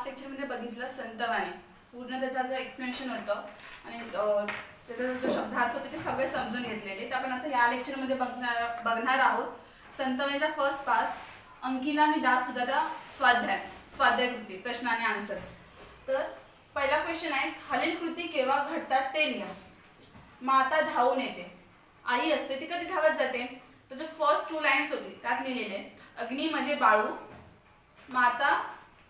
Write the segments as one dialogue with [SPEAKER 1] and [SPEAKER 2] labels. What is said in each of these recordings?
[SPEAKER 1] Last लेक्चरमध्ये बघितलं संतवाणी पूर्ण त्याचा जो एक्सप्लेनेशन होतं आणि त्याचा जो शब्दार्थ होते ते सगळे समजून घेतलेले. तर आपण आता या लेक्चरमध्ये बघणार आहोत संतवाणीचा फर्स्ट पार्ट अंकिला मी दास तुझा स्वाध्याय कृती प्रश्न आणि आन्सर्स. तर पहिला क्वेश्चन आहे, खालील कृती केव्हा घडतात ते लिहा. माता धावून येते, आई असते ती कधी धावत जाते. तर जो फर्स्ट 2 लाइन्स होती त्यात लिहिलेले अग्नि म्हणजे बाळू, माता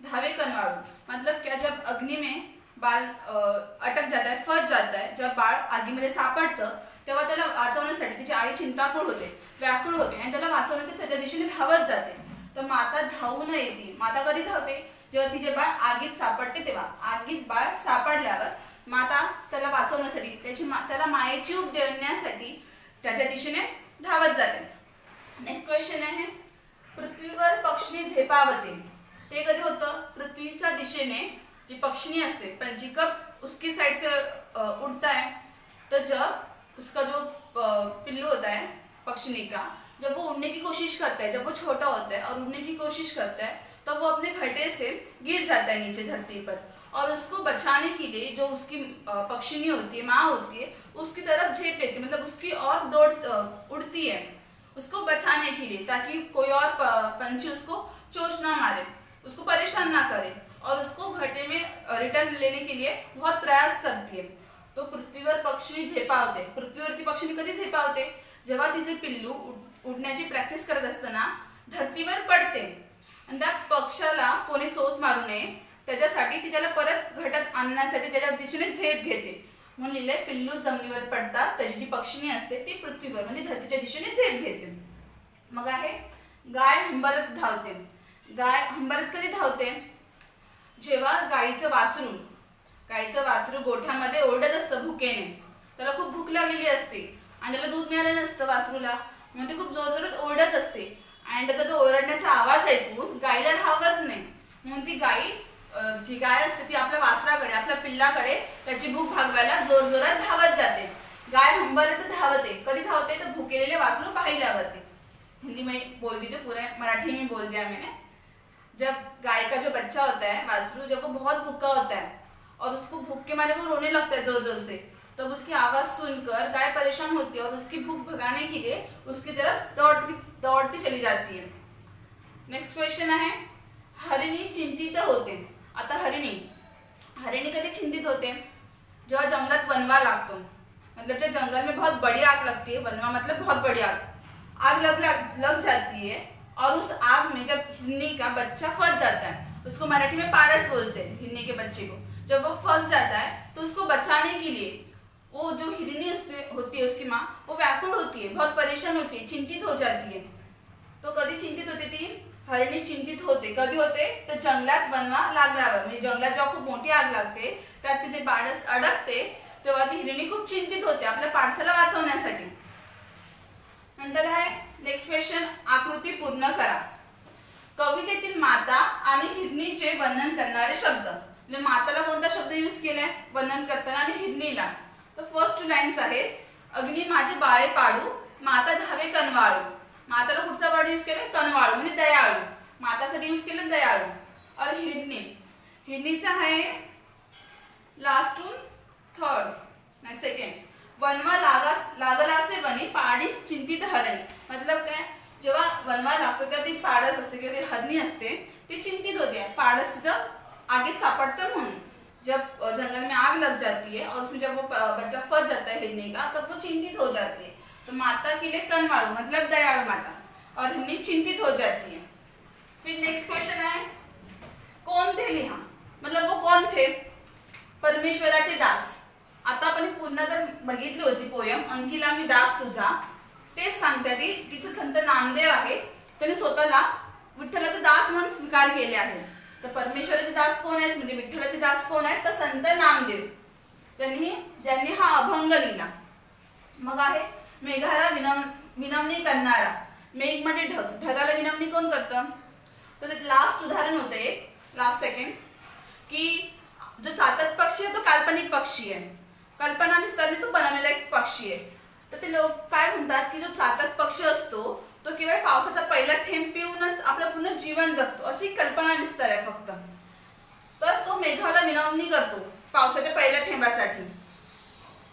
[SPEAKER 1] धावे कनवाळू. मतलब क्या, जब अग्नि में बाल अटक जाता है, फंस जाता है, जब बाळ आगीमध्ये सापडतं तेव्हा त्याला वाचवण्यासाठी तिची आई चिंताकुळ होते, व्याकुळ होते आणि त्याला वाचवण्यासाठी त्याच्या दिशेने धावत जाते. तर माता धावून येते. माता कधी धावते, जेव्हा तिचे बाळ आगीत सापडते तेव्हा. आगीत बाळ सापडल्यावर माता त्याला वाचवण्यासाठी त्याला मायेची ऊब देण्यासाठी त्याच्या दिशेने धावत जाते. नेक्स्ट क्वेश्चन आहे, पृथ्वीवर पक्षी झेपावते. ते कधी होतं, पृथ्वीच्या दिशेने जी पक्षी असते पंचिकप उसकी साइड से उड़ता है. तो जब उसका जो पिल्लू होता है पक्षी का, जब वो उड़ने की कोशिश करता है, जब वो छोटा होता है और उड़ने की कोशिश करता है तो वो अपने घटे से गिर जाता है नीचे धरती पर. और उसको बचाने के लिए जो उसकी पक्षिणी होती है, माँ होती है, उसकी तरफ झेप लेती है, मतलब उसकी और उड़ती है उसको बचाने के लिए, ताकि कोई और पंछी उसको चोंच ना मारे, उसको परेशान ना करे और उसको घटे में रिटर्न लेने के लिए बहुत प्रयास करती है. तो पृथ्वीवर पक्षी झेपावते. पृथ्वीवरती पक्षी कधी झेपावते, जेव्हा तिचे पिल्लू उडण्याची प्रॅक्टिस करत असताना धरतीवर पडते आणि त्या पक्षाला कोणी चोच मारू नये त्याच्यासाठी ती त्याला परत घटात आणण्यासाठी त्याच्या दिशेने झेप घेते. म्हणून लिहिले पिल्लू जमिनीवर पडतात त्याची जी पक्षिणी असते ती पृथ्वीवर म्हणजे धरतीच्या दिशेने झेप घेते. मग आहे गाय हंबरत धावते. गाय हंबरत कधी धावते, जेव्हा गाईचं वासरू गोठ्यामध्ये ओरडत असतं भुकेने, त्याला खूप भूक लागलेली असते आणि त्याला दूध मिळालं नसतं वासरूला, म्हणून ते खूप जोरजोरात ओरडत असते आणि त्याचा तो ओरडण्याचा आवाज ऐकून गाईला धावत नाही. म्हणून ती जी गाय असते ती आपल्या वासराकडे, आपल्या पिल्लाकडे त्याची भूक भागवायला जोरजोरात धावत जाते. गाय हंबरत धावते. कधी धावते, तर भुकेलेले वासरू पाहिल्यावरती. हिंदी में बोल दी थी, पूरा मराठी में बोल दिया मैंने. जब गाय का जो बच्चा होता है वासरू, जब वो बहुत भूखा होता है और उसको भूख के मारे वो रोने लगता है जोर जोर से, तब उसकी आवाज सुनकर गाय परेशान होती है और उसकी भूख भगाने के लिए उसकी तरफ दौड़ती चली जाती है. नेक्स्ट क्वेश्चन है, हरिणी चिंतित होते. आता हरिणी कधी चिंतित होते, जेव्हा जंगलात वनवा लागतो, मतलब जब जंगल में बहुत बड़ी आग लगती है, वनवा मतलब बहुत बड़ी आग लग जाती है और उस आग में जब हिरनी का बच्चा फंस जाता है, उसको मराठी में पारस बोलते हैं हिरनी के बच्चे को, जब वो फंस जाता है तो उसको बचाने के लिए वो जो हिरनी होती है उसकी माँ, वो व्याकुल होती है, बहुत परेशान होती है, चिंतित हो जाती है. तो कधी चिंतित होते ती हरिणी चिंतित होते. कधी होते, तर जंगलात वनवा लागल्यावर, म्हणजे जंगलात जेव्हा खूप मोठी आग लागते त्यात तिचे पाडस अडकते तेव्हा ती हिरणी खूप चिंतित होते आपल्या पाडसाला वाचवण्यासाठी. नंतर आहे नेक्स्ट क्वेश्चन, आकृती पूर्ण करा. कवितेतील माता आणि हिरणीचे वर्णन करणारे शब्द. म्हणजे माताला कोणता शब्द यूज केलाय वर्णन करताना आणि हिरणीला. तर फर्स्ट 2 लाइन्स आहेत, अग्नी माझे बाळे पाडू, माता धावे कनवाळू. माताला कुठचा वर्ड यूज केलाय, कनवाळू म्हणजे दयाळू. मातासाठी यूज केलं दयाळू. और हिरणीचा आहे लास्ट 3rd सेकंड, वनवा लागलासे वनी पाडीस चिंतित हरणी. मतलब काय, जेव्हा वनवा लागतो तेव्हा ती पाडस असते किंवा ती हरणी असते ती चिंतित होते, पाडस तिचं आगीत सापडतं म्हणून. जब जंगल में आग लग जाती है और उसमें जब वो बच्चा फंस जाता है हिरनी का, तब वो चिंतित हो जाती है. तो माता के लिए कनवाळू मतलब दयाळु माता और हिरनी चिंतित हो जाती है. फिर नेक्स्ट क्वेश्चन है, कौन थे लिहा. मतलब वो कौन थे, परमेश्वराचे दास. आता आपण पुन्हा तर बघितली होती पोयम अंकिला मी दास तुझा. तेच सांगतात की तिचं संत नामदेव आहे, त्यांनी स्वतःला विठ्ठलाचे दास म्हणून स्वीकार केले आहे. तर परमेश्वराचे दास कोण आहेत, म्हणजे विठ्ठलाचे दास कोण आहेत, तर संत नामदेव. ज्यांनी हा अभंग लिहिला. मग आहे मेघाला विनवणी करणारा. मेघ म्हणजे ढगाला विनवणी कोण करतं, तर लास्ट उदाहरण होतं एक, लास्ट सेकंड, की जो चातक पक्षी आहे तो काल्पनिक पक्षी आहे, कल्पना विस्तारने तो बनवलेला एक पक्षी आहे. तर ते लोक काय म्हणतात की जो चातक पक्षी असतो तो केवळ पावसाचा पहिला थेंब पिऊनच आपलं पूर्ण जीवन जगतो, अशी कल्पना विस्तार आहे फक्त. तर मेघाला विनवणी करतो पावसाच्या पहिल्या थेंबासाठी.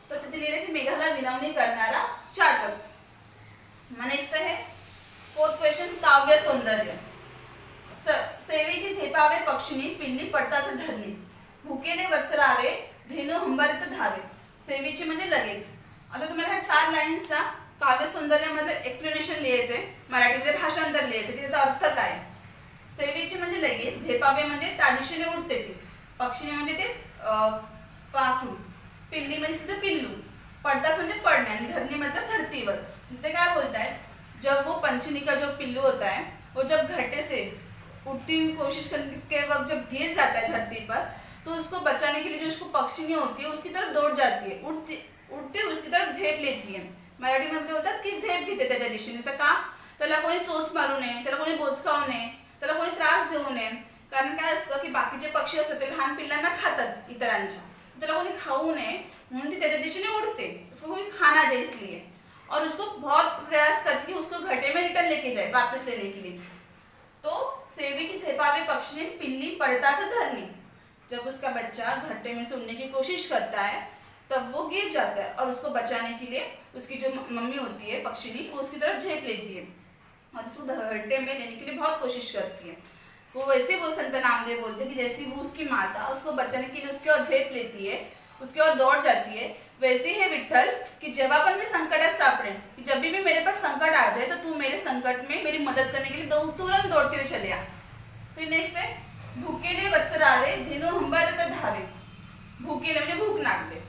[SPEAKER 1] तर तिथे लिहिले की मेघाला विनवणी करणारा चातक. मग नेक्स्ट आहे 4th क्वेश्चन, काव्य सौंदर्य. सेवेची झेपावे पक्षिणी, पिल्ली पडताच धरणी, भुकेले वत्सरावे, धेनू हंबरत धावे. सेवेची म्हणजे लगेच. आता तुम्हाला ह्या 4 लाईन्सचा काव्य सौंदर्यामध्ये एक्सप्लेनेशन लिहायचंय, मराठीमध्ये भाषांतर लिहायचं की त्याचा अर्थ काय. सेवेची म्हणजे लगेच, झेपावे म्हणजे त्या दिशेने उडते ती, पक्षिणी म्हणजे ते पाखरू, पिल्ली म्हणजे तिथे पिल्लू, पडताच म्हणजे पडणे, आणि धरणी मतलब धरतीवर. ते काय बोलताय, जब वो पंछी का जो पिल्लू होता है वो जब घटे से उठती हुई कोशिश करने के वक्त जब गिर जाता है धरती पर, तो उसको बचाने के लिए जो उसको पक्षिणी होती है उसकी तरफ दौड़ जाती है, उठते उसकी तरफ झेप लेती है. मराठीमध्ये बोलतात की झेप घेते त्याच्या दिशेने. तर का, त्याला कोणी चोच मारू नये, त्याला कोणी बोचकावू नये, त्याला कोणी त्रास देऊ नये. कारण काय असतं की बाकीचे पक्षी असतात ते लहान पिल्लांना खातात इतरांच्या, त्याला कोणी खाऊ नये म्हणून ती त्याच्या दिशेने उड़ते, उसको कोई खाना जाए इसलिए, और उसको बहुत प्रयास करती है उसको घटे में रिटर्न लेके जाए, वापस लेने के लिए. तो सेवेची झेपावे पक्षी, पिल्ली पड़ताच धरनी. जब उसका बच्चा घट्टे में से उड़ने की कोशिश करता है तब वो गिर जाता है, और उसको बचाने के लिए उसकी जो मम्मी होती है पक्षिणी वो उसकी तरफ झेप लेती है और उसको घट्टे में लेने के लिए बहुत कोशिश करती है. वो वैसे वो संत नामदेव बोलते हैं कि जैसी वो उसकी माता उसको बचाने के लिए उसकी ओर झेप लेती है, उसकी ओर दौड़ जाती है, वैसे ही विठ्ठल कि जब अपन मैं संकट सापड़े, कि जब भी मेरे पास संकट आ जाए तो तू मेरे संकट में मेरी मदद करने के लिए तुरंत दौड़ते हुए चले आ. फिर नेक्स्ट है भुकेले वत्सरावे, धेनू हंबरत धावे. भुकेले म्हणजे भूक लागले,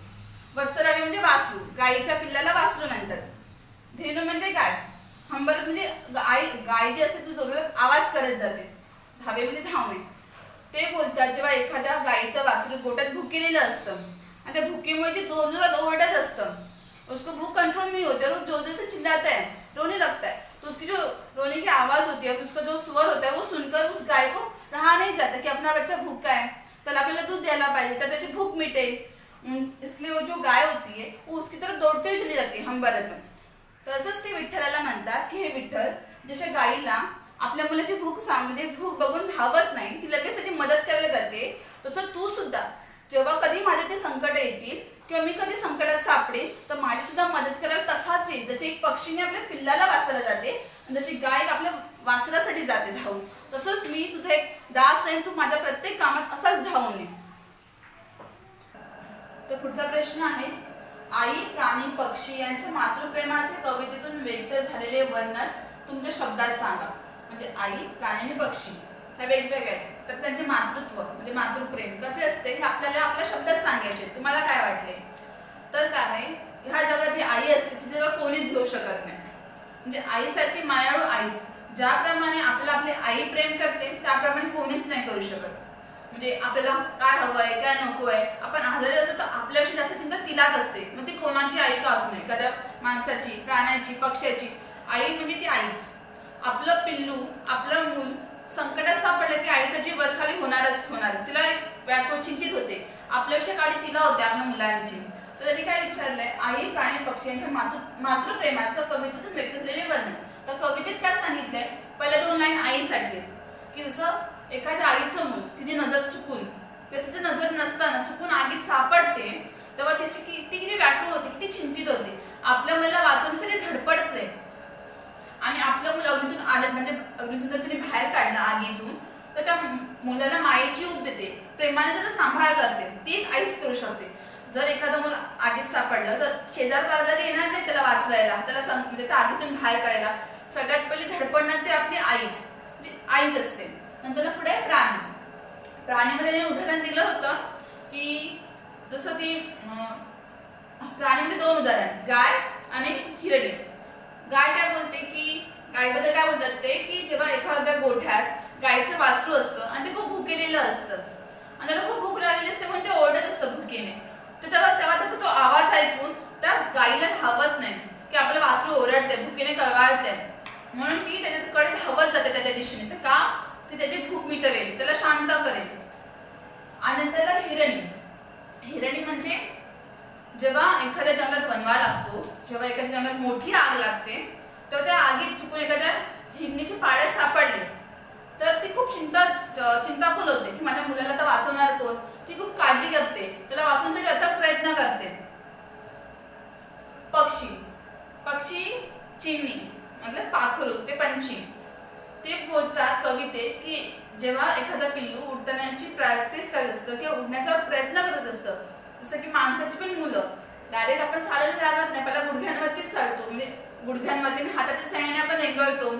[SPEAKER 1] वत्सरावे म्हणजे वासरू, गायीच्या पिल्लाला वासरू म्हणतात. धेनू म्हणजे गाय, हंबरत म्हणजे गाय जी असते ती जोरात आवाज करत जाते, धावे म्हणजे धावणे. ते बोलतात जेव्हा एखाद्या गायीचं वासरू गोट्यात भुकेलेलं असतं आणि त्या भुकेमुळे ते जोर जोरात ओरडत असतं, उसको भूख कंट्रोल नहीं होती और वो जोर जोर से चिल्लाता है, रोने लगता है. तो उसकी जो रोने की आवाज होती है, उसका जो स्वर होता है वो सुनकर उस गाय को रहा नहीं जाता कि अपना बच्चा भूखा है, त्याला आपल्याला दूध द्यायला पाहिजे तर त्याची भूक मिटेल. इसलिए वो जो गाय होती है वो उसकी तरफ दौड़ते हुए चली जाते हंबरत. तसंच ते विठ्ठलाला म्हणतात की हे विठ्ठल, जशा गायीला आपल्या मुलाची भूक म्हणजे भूक बघून धावत नाही, ती लगेच त्याची मदत करायला जाते, तसं तू सुद्धा जेव्हा कधी माझे ते संकट येतील किंवा मी कधी संकटात सापडे तर माझी सुद्धा मदत करायला तसाच येईल. जसे एक पक्षीने आपल्या पिल्लाला वाचवायला जाते, जशी गाय आपल्या वासरासाठी जाते धावून, तसंच मी तुझा एक दास आहे, तू माझ्या प्रत्येक कामात असाच धावून ये. तर पुढचा प्रश्न आहे, आई, प्राणी, पक्षी यांच्या मातृप्रेमाचे कवितेतून व्यक्त झालेले वर्णन तुमच्या शब्दात सांगा. म्हणजे आई, प्राणी आणि पक्षी हे वेगवेगळे आहेत, तर त्यांचे मातृत्व म्हणजे मातृप्रेम कसे असते हे आपल्याला आपल्या शब्दात सांगायचे. तुम्हाला काय वाटले? तर काय, ह्या जगात जी आई असते तिथे कोणीच घेऊ शकत नाही. म्हणजे आईसारखी मायाळू आईच, ज्याप्रमाणे आपल्याला आपली आई प्रेम करते त्याप्रमाणे कोणीच नाही करू शकत. म्हणजे आपल्याला काय हवंय काय नकोय, आपण आजारी असतो तर आपल्याविषयी जास्त चिंता तिलाच असते, मग ती कोणाची आई का असू नये, एखाद्या माणसाची, प्राण्याची, पक्ष्याची. आई म्हणजे ती आईच. आपलं पिल्लू, आपलं मूल संकटात सापडलं की आई त्याची वरखाली होणारच. तिला एक व्याकुळ चिंतित होते, आपल्यापेक्षा काळजी तिला होते आपल्या मुलांची. तर त्यांनी काय विचारलंय, आई, प्राणी, पक्षी यांच्या मातृप्रेमाचं कवितेतून व्यक्त झालेले वर्णन. तर कवितेत काय सांगितलंय, पहिल्या 2 लाईन आईसाठी, की जसं एखाद्या आईचं मूल तिची नजर चुकून किंवा तिची नजर नसताना चुकून आगीत सापडते तेव्हा त्याची किती व्याकुळ होते, किती चिंतित होते, आपल्या मुलाला वाचवण्यासाठी धडपडते. आणि आपलं मुलं अग्नीतून आलं म्हणजे अग्नीतून जर तिने बाहेर काढलं आगीतून तर त्या मुलाला मायेची ऊब देते, प्रेमाने त्याचा सांभाळ करते. ती आईच करू शकते. जर एखादं मुलं आगीत सापडलं तर शेजार पाजारी येणार नाही त्याला वाचवायला, त्याला म्हणजे त्या आगीतून बाहेर काढायला. सगळ्यात पहिली धडपडणार ते आपली आईच, म्हणजे आईच असते. नंतर पुढे प्राणी. प्राणीमध्ये उदाहरण दिलं होतं की जसं ती प्राणीमध्ये 2 उदाहरण, गाय आणि हिरणी. गाय काय बोलते की गायबद्दल काय बोलतात ते की जेव्हा एखाद्या गोठ्यात गायचं वासरू असतं आणि ते खूप भुकेलेलं असतं आणि त्याला खूप भूक लागलेली असते पण ते ओरडत असतं भुकेने, तर तेव्हा त्याचा तो आवाज ऐकून त्या गायीला धावत नाही की आपलं वासरू ओरडते, भुकेने कळवाळते, म्हणून ती त्याच्याकडे धावत जाते त्याच्या दिशेने. तर का, ती त्याची भूक मिटवेल, त्याला शांत करेल. आणि त्याला हिरणी म्हणजे जेव्हा एखाद्या जंगलात वनवा लागतो, जेव्हा एखाद्या जंगलात मोठी आग लागते तेव्हा त्या आगीत चुकून एखाद्या हिरणीचे पाडे सापडले तर ती खूप चिंताकुल होते की माझ्या मुलाला तर वाचवणार कोण, उठण्याची प्रॅक्टिस करत असतं किंवा उठण्याचा प्रयत्न करत असतं. जसं की माणसाची पण मुलं डायरेक्ट आपण चालायला लागत नाही, पहिला गुडघ्यांवरतीच चालतो, म्हणजे गुडघ्यांवरती हाताच्या सहाय्याने आपण रेंगाळतो,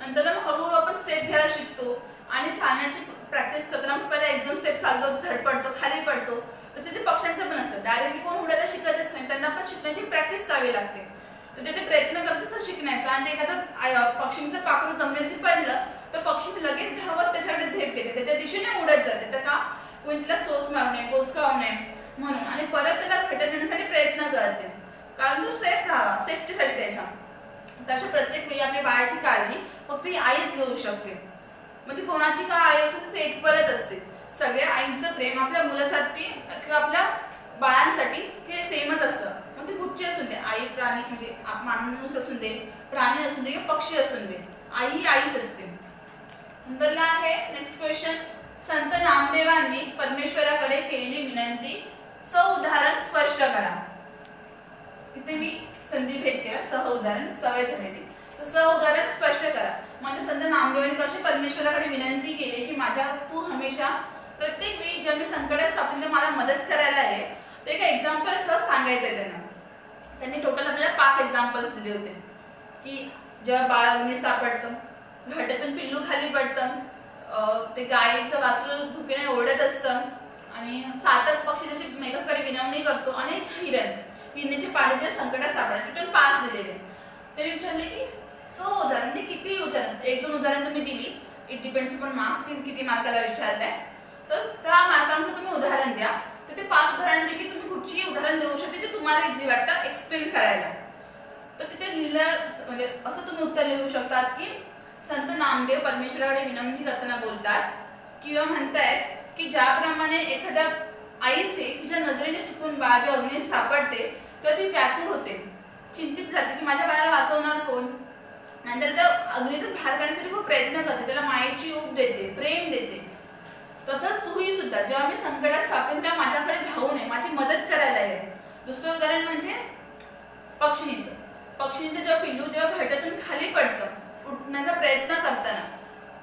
[SPEAKER 1] नंतर मग हळूहळू आपण स्टेप घ्यायला शिकतो आणि चालण्याची प्रॅक्टिस करताना आपण पहिला 1-2 स्टेप चालतो, धडपडतो, खाली पडतो. तसे ते पक्ष्यांचं पण असतं, डायरेक्टली कोण उडायला शिकतच नाही, त्यांना पण शिकण्याची प्रॅक्टिस करावी लागते. तर ते प्रयत्न करत असतात शिकण्याचा आणि एखादं पक्षीचं पाखरू जमिनीवरती पडलं तर पक्षी लगेच धावत त्याच्याकडे झेप घेते, त्याच्या दिशेने उडत जाते. तर का कोणी तिला चोच मारू नये, कोचकावू नये म्हणून, आणि परत त्याला घटत देण्यासाठी प्रयत्न करते, कारण तो सेफ राहावा, सेफ्टीसाठी त्याच्या. तशा प्रत्येक वेळी आपल्या बाळाची काळजी फक्त ही आईच घेऊ शकते. मग ती कोणाची का आई असते ते एकवरच असते. सगळ्या आईंचं प्रेम आपल्या मुलासाठी किंवा आपल्या बाळांसाठी हे सेमच असतं. मग ती कुठची असून दे, आई प्राणी म्हणजे माणूस असून दे, प्राणी असून दे किंवा पक्षी असून दे, आई ही आईच असते. नंतरला आहे नेक्स्ट क्वेश्चन, संत नामदेवांनी परमेश्वराकडे केलेली विनंती उदाहरण स्पष्ट करा. इथे मी संधी भेद केला, उदाहरण सवय झालेली, तर उदाहरण स्पष्ट करा. म्हणजे संत नामदेवांनी कशी परमेश्वराकडे विनंती केली की माझ्या तू हमेशा प्रत्येक वेळी जेव्हा मी संकटात सापडले मला मदत करायला आहे. ते एक एक्झाम्पल सांगायचं आहे त्यांना. त्यांनी टोटल आपल्याला 5 एक्झाम्पल्स दिले होते की जेव्हा बाळ अग्नी सापडतं, घाटातून पिल्लू खाली पडतं, ते गायीचं वासरू भुकेने ओढत असतं, आणि चातक पक्षी जसे मेघाकडे विनवणी करतो, आणि हिरण हिरण्याचे पाणी जे संकटात सापडतात. टोटल 5 दिलेले. त्यांनी विचारले की उदाहरण म्हणजे किती उदाहरण, 1-2 उदाहरण तुम्ही दिली, इट डिपेंड्स अपॉन मार्क्स किती मार्काला विचारलंय, तर त्या मार्कानुसार तुम्ही उदाहरण द्या. तर ते 5 उदाहरणांपैकी तुम्ही कुठचीही उदाहरण देऊ शकते ते तुम्हाला इझी वाटतं एक्सप्लेन करायला. तर तिथे लिहिलं म्हणजे असं तुम्ही उत्तर लिहू शकतात की संत नामदेव परमेश्वराकडे विनंती करताना बोलतात किंवा म्हणतायत की ज्याप्रमाणे एखाद्या आईचे तिच्या नजरेने चुकून बाळ जेव्हा अग्नीत सापडते तेव्हा ती व्याकुळ होते, चिंतित राहते की माझ्या बाळाला वाचवणार कोण. नंतर त्या अग्नीतून बाहेर काढण्यासाठी खूप प्रयत्न करते, त्याला मायेची ऊब देते, प्रेम देते. तसंच तूही सुद्धा जेव्हा मी संकटात सापडेन तेव्हा माझ्याकडे धावू नये, माझी मदत करायला आहे. दुसरं उदाहरण म्हणजे पक्षीचं जेव्हा पिल्लू जेव्हा घाटातून खाली पडतं उठण्याचा प्रयत्न करताना,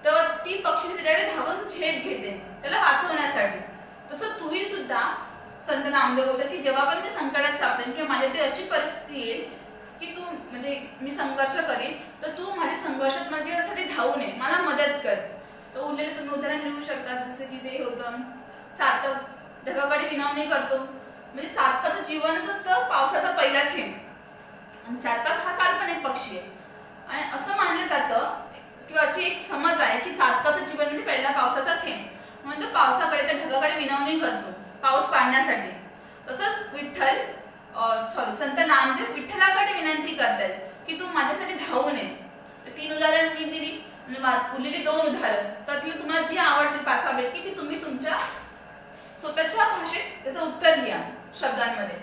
[SPEAKER 1] तेव्हा ती पक्षी त्याच्याकडे धावून झेप घेते त्याला वाचवण्यासाठी. तसं तूही सुद्धा संत नामदेव बोलतात की जेव्हा पण मी संकटात सापडेन किंवा माझ्या ते अशी परिस्थिती येईल की तू म्हणजे मी संघर्ष करीन तर तू माझ्या संघर्षात माझ्यासाठी धावू नये, मला मदत कर. तर उरलेले तुम्ही उदाहरण लिहू शकता, जसं की ते होतं चातक ढगाकडे विनवणी करतो, म्हणजे चातकाचं जीवनच असतं पावसाचा पहिला थेंब, आणि चातक हा काल्पनिक पक्षी आहे. आणि असं मानलं जातं किंवा अशी एक समज आहे की चातकाचं जीवन म्हणजे पहिला पावसाचा थेंब, म्हणून तो पावसाकडे त्या ढगाकडे विनवणी करतो पाऊस पाडण्यासाठी. तसंच संत नामदेव विठ्ठलाकडे विनंती करतात की तू माझ्यासाठी धावू नये. तर 3 उदाहरण मी दिली आणि उरलेली 2 उदाहरण त्यातली तुम्हाला जी आवडतील 5 पैकी ती तुम्ही तुमच्या स्वतःच्या भाषेत त्याचं उत्तर लिहा शब्दांमध्ये.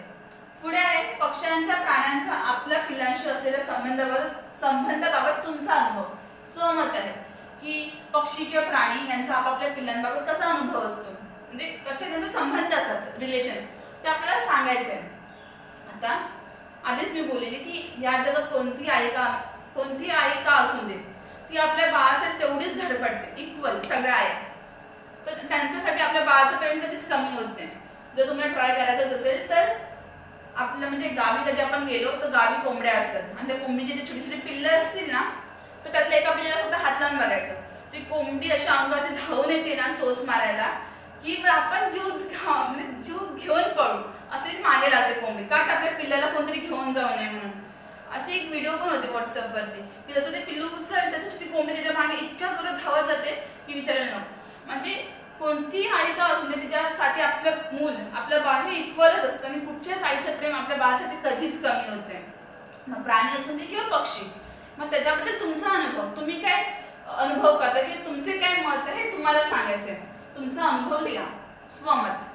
[SPEAKER 1] पुढे आहे पक्ष्यांच्या प्राण्यांच्या आपल्या पिल्लांशी असलेल्या संबंधाबाबत तुमचा अनुभव. सहमत आहे की पक्षी किंवा प्राणी यांचा आपापल्या पिल्लांबाबत कसा अनुभव असतो, म्हणजे कसे त्यांचे संबंध असतात, रिलेशन, ते आपल्याला सांगायचं आहे. आता आधीच मी बोललेली की या जगात कोणती आई का असू दे ती आपल्या बाळासाठी तेवढीच धडपडते, इक्वल सगळ्या आया. तर त्यांच्यासाठी आपल्या बाळाचं प्रेम कधीच कमी होत नाही. जर तुम्हाला ट्राय करायचं असेल तर आपलं म्हणजे गावी कधी आपण गेलो तर गावी कोंबड्या असतात आणि त्या कोंबडीचे जे छोटे छोटे पिल्लं असतील ना तर त्यातल्या एका पिल्लाला फक्त हात लावून बघायचं, ती कोंबडी अशा अंगावरती धावून येते ना चोच मारायला की आपण जीव घेऊन पळू असे मागे लागते कोंबडी, का तर आपल्या पिल्लाला कोणतरी घेऊन जाऊ नये म्हणून. अशी एक व्हिडिओ पण होती व्हॉट्सअपवरती की जसं ते पिल्लू उचल त्याची ती कोंबडी त्याच्या मागे इतक्या जोरात धावत जाते की विचारायला नको. म्हणजे कोणतीही आई का असू दे तिच्यासाठी आपलं मूल आपलं बाळ हे इक्वलच असतं आणि कुठच्याच आईचं प्रेम आपल्या बाळासाठी कधीच कमी होत नाही, मग प्राणी असू दे किंवा पक्षी. मग त्याच्याबद्दल तुमचा अनुभव, तुम्ही काय अनुभव करता की तुमचे काय मत आहे हे तुम्हाला सांगायचं आहे. तुमचा अनुभव लिहा, स्वमत.